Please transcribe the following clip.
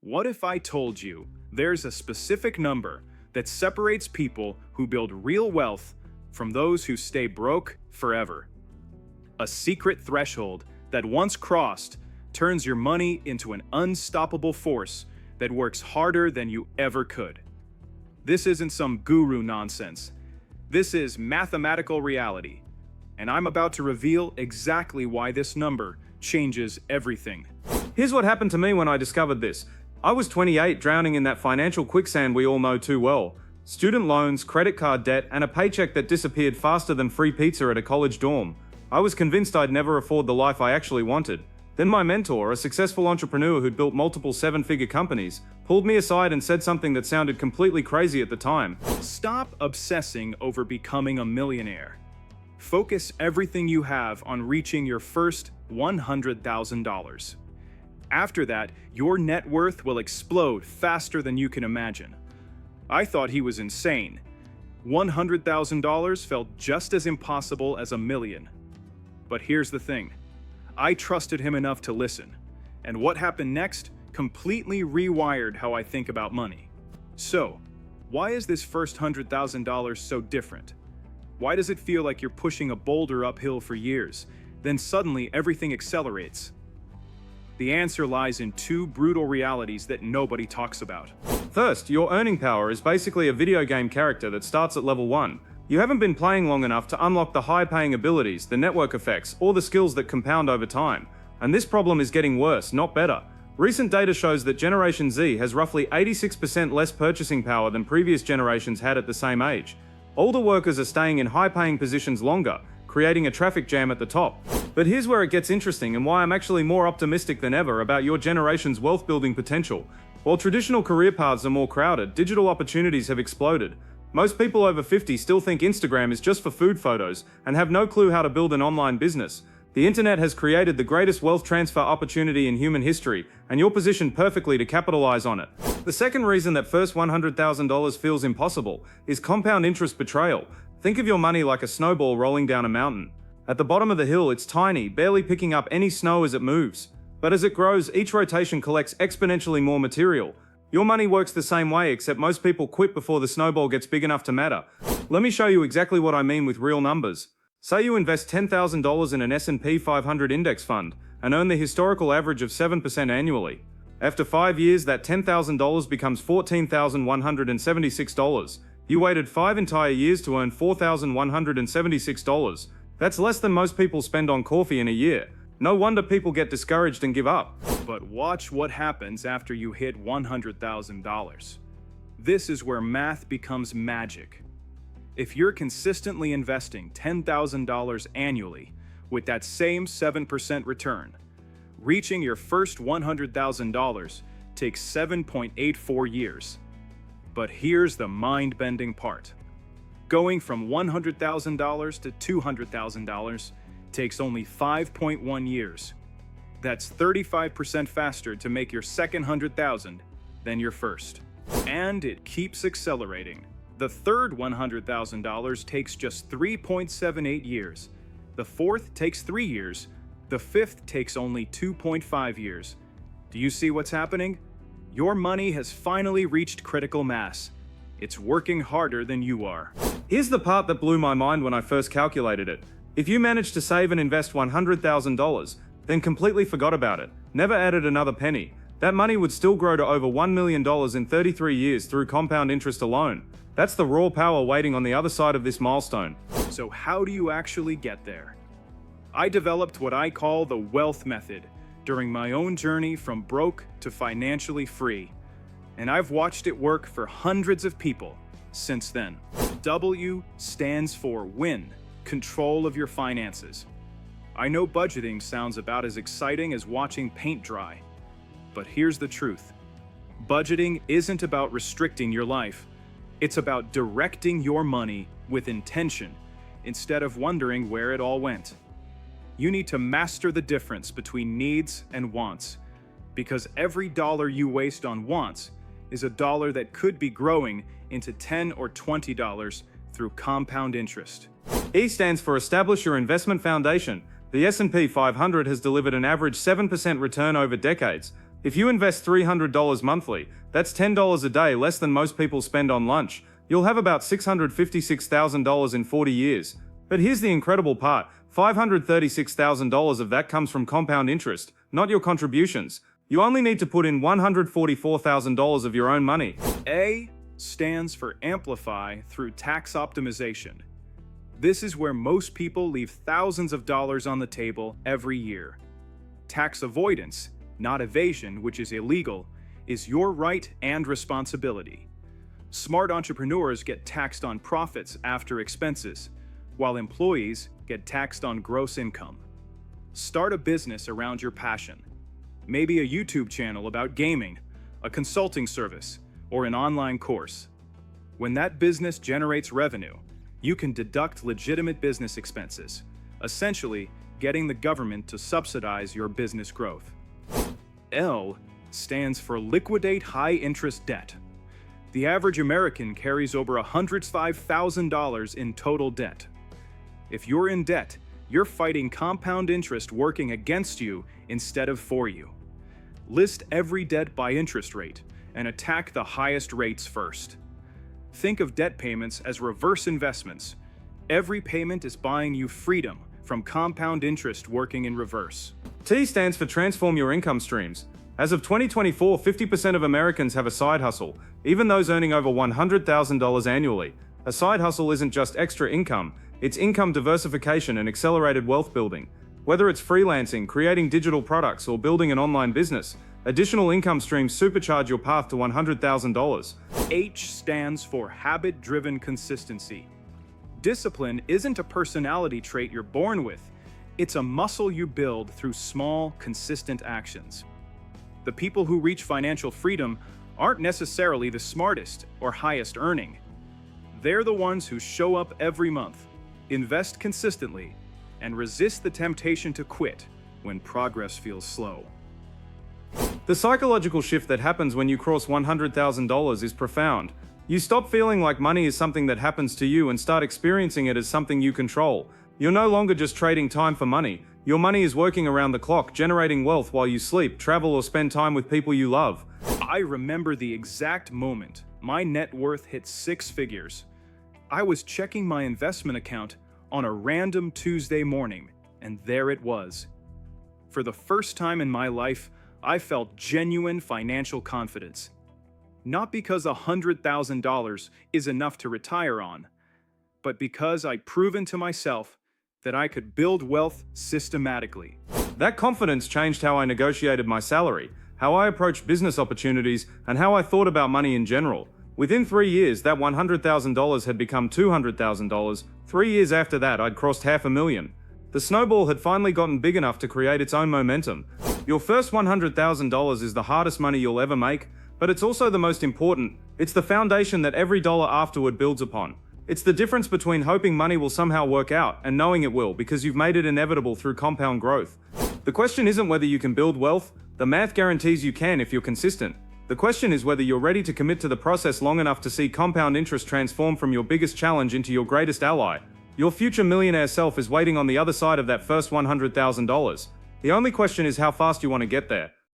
What if I told you there's a specific number that separates people who build real wealth from those who stay broke forever? A secret threshold that once crossed turns your money into an unstoppable force that works harder than you ever could. This isn't some guru nonsense. This is mathematical reality, and I'm about to reveal exactly why this number changes everything. Here's what happened to me when I discovered this. I was 28, drowning in that financial quicksand we all know too well. Student loans, credit card debt, and a paycheck that disappeared faster than free pizza at a college dorm. I was convinced I'd never afford the life I actually wanted. Then my mentor, a successful entrepreneur who'd built multiple seven-figure companies, pulled me aside and said something that sounded completely crazy at the time. Stop obsessing over becoming a millionaire. Focus everything you have on reaching your first $100,000. After that, your net worth will explode faster than you can imagine. I thought he was insane. $100,000 felt just as impossible as $1 million. But here's the thing. I trusted him enough to listen. And what happened next completely rewired how I think about money. So, why is this first $100,000 so different? Why does it feel like you're pushing a boulder uphill for years, then suddenly everything accelerates? The answer lies in two brutal realities that nobody talks about. First, your earning power is basically a video game character that starts at level 1. You haven't been playing long enough to unlock the high-paying abilities, the network effects, or the skills that compound over time. And this problem is getting worse, not better. Recent data shows that Generation Z has roughly 86% less purchasing power than previous generations had at the same age. Older workers are staying in high-paying positions longer, creating a traffic jam at the top. But here's where it gets interesting and why I'm actually more optimistic than ever about your generation's wealth-building potential. While traditional career paths are more crowded, digital opportunities have exploded. Most people over 50 still think Instagram is just for food photos and have no clue how to build an online business. The internet has created the greatest wealth transfer opportunity in human history, and you're positioned perfectly to capitalize on it. The second reason that first $100,000 feels impossible is compound interest betrayal. Think of your money like a snowball rolling down a mountain. At the bottom of the hill, it's tiny, barely picking up any snow as it moves. But as it grows, each rotation collects exponentially more material. Your money works the same way, except most people quit before the snowball gets big enough to matter. Let me show you exactly what I mean with real numbers. Say you invest $10,000 in an S&P 500 index fund and earn the historical average of 7% annually. After 5 years, that $10,000 becomes $14,176. You waited 5 entire years to earn $4,176. That's less than most people spend on coffee in a year. No wonder people get discouraged and give up. But watch what happens after you hit $100,000. This is where math becomes magic. If you're consistently investing $10,000 annually with that same 7% return, reaching your first $100,000 takes 7.84 years. But here's the mind-bending part. Going from $100,000 to $200,000 takes only 5.1 years. That's 35% faster to make your second $100,000 than your first. And it keeps accelerating. The third $100,000 takes just 3.78 years. The fourth takes 3 years. The fifth takes only 2.5 years. Do you see what's happening? Your money has finally reached critical mass. It's working harder than you are. Here's the part that blew my mind when I first calculated it. If you managed to save and invest $100,000, then completely forgot about it, never added another penny, that money would still grow to over $1 million in 33 years through compound interest alone. That's the raw power waiting on the other side of this milestone. So how do you actually get there? I developed what I call the wealth method during my own journey from broke to financially free. And I've watched it work for hundreds of people since then. W stands for win, control of your finances. I know budgeting sounds about as exciting as watching paint dry. But here's the truth. Budgeting isn't about restricting your life. It's about directing your money with intention instead of wondering where it all went. You need to master the difference between needs and wants, because every dollar you waste on wants is a dollar that could be growing into $10 or $20 through compound interest. E stands for establish your investment foundation. The S&P 500 has delivered an average 7% return over decades. If you invest $300 monthly, that's $10 a day less than most people spend on lunch. You'll have about $656,000 in 40 years. But here's the incredible part, $536,000 of that comes from compound interest, not your contributions. You only need to put in $144,000 of your own money. A stands for amplify through tax optimization. This is where most people leave thousands of dollars on the table every year. Tax avoidance, not evasion, which is illegal, is your right and responsibility. Smart entrepreneurs get taxed on profits after expenses, while employees get taxed on gross income. Start a business around your passion. Maybe a YouTube channel about gaming, a consulting service, or an online course. When that business generates revenue, you can deduct legitimate business expenses, essentially getting the government to subsidize your business growth. L stands for liquidate high-interest debt. The average American carries over $105,000 in total debt. If you're in debt, you're fighting compound interest working against you instead of for you. List every debt by interest rate and attack the highest rates first. Think of debt payments as reverse investments. Every payment is buying you freedom from compound interest working in reverse. T stands for transform your income streams. As of 2024, 50% of Americans have a side hustle, even those earning over $100,000 annually. A side hustle isn't just extra income, it's income diversification and accelerated wealth building. Whether it's freelancing, creating digital products, or building an online business, additional income streams supercharge your path to $100,000. H stands for habit-driven consistency. Discipline isn't a personality trait you're born with. It's a muscle you build through small, consistent actions. The people who reach financial freedom aren't necessarily the smartest or highest earning. They're the ones who show up every month, invest consistently, and resist the temptation to quit when progress feels slow. The psychological shift that happens when you cross $100,000 is profound. You stop feeling like money is something that happens to you and start experiencing it as something you control. You're no longer just trading time for money. Your money is working around the clock, generating wealth while you sleep, travel, or spend time with people you love. I remember the exact moment my net worth hit 6 figures. I was checking my investment account on a random Tuesday morning, and there it was. For the first time in my life, I felt genuine financial confidence. Not because $100,000 is enough to retire on, but because I'd proven to myself that I could build wealth systematically. That confidence changed how I negotiated my salary, how I approached business opportunities, and how I thought about money in general. Within 3 years, that $100,000 had become $200,000. 3 years after that, I'd crossed $500,000. The snowball had finally gotten big enough to create its own momentum. Your first $100,000 is the hardest money you'll ever make, but it's also the most important. It's the foundation that every dollar afterward builds upon. It's the difference between hoping money will somehow work out and knowing it will because you've made it inevitable through compound growth. The question isn't whether you can build wealth. The math guarantees you can if you're consistent. The question is whether you're ready to commit to the process long enough to see compound interest transform from your biggest challenge into your greatest ally. Your future millionaire self is waiting on the other side of that first $100,000. The only question is how fast you want to get there.